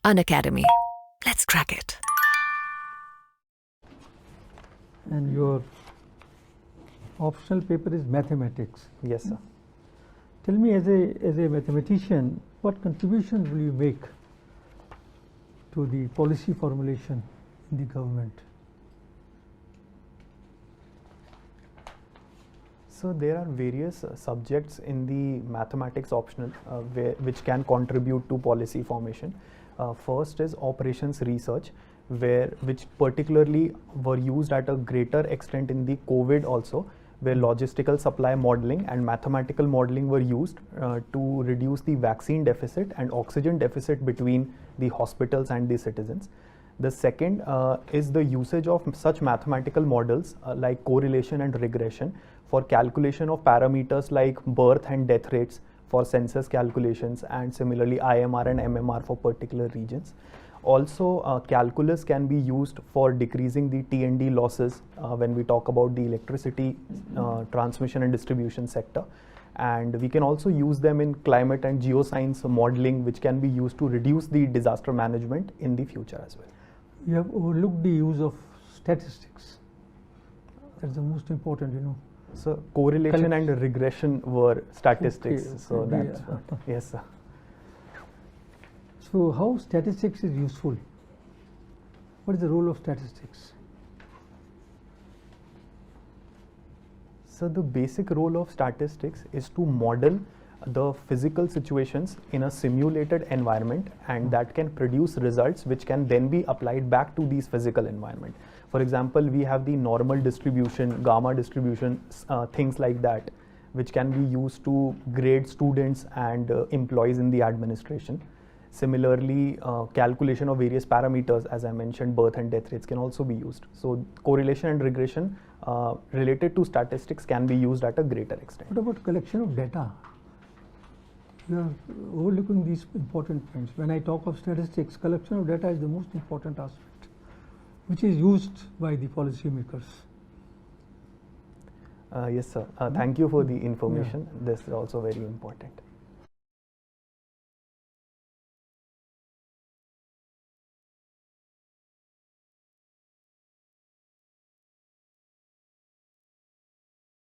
Unacademy. Let's crack it. And your optional paper is mathematics. Yes, sir. Tell me, as a mathematician, what contribution will you make to the policy formulation in the government? So there are various subjects in the mathematics optional which can contribute to policy formation. First is operations research, which particularly were used at a greater extent in the COVID also, where logistical supply modeling and mathematical modeling were used to reduce the vaccine deficit and oxygen deficit between the hospitals and the citizens. The second is the usage of such mathematical models like correlation and regression for calculation of parameters like birth and death rates for census calculations, and similarly IMR and MMR for particular regions. Also, calculus can be used for decreasing the T&D losses when we talk about the electricity transmission and distribution sector. And we can also use them in climate and geoscience modeling, which can be used to reduce the disaster management in the future as well. You have overlooked the use of statistics. That's the most important, you know. So correlation and regression were statistics. Okay, so that's what, yes, sir. So how statistics is useful? What is the role of statistics? So the basic role of statistics is to model the physical situations in a simulated environment, and that can produce results which can then be applied back to these physical environment. For example, we have the normal distribution, gamma distribution, things like that, which can be used to grade students and employees in the administration. Similarly, calculation of various parameters, as I mentioned, birth and death rates, can also be used. So correlation and regression related to statistics can be used at a greater extent. What about collection of data? You are overlooking these important points. When I talk of statistics, collection of data is the most important aspect, which is used by the policymakers. Yes, sir. Thank you for the information. Yeah. This is also very important.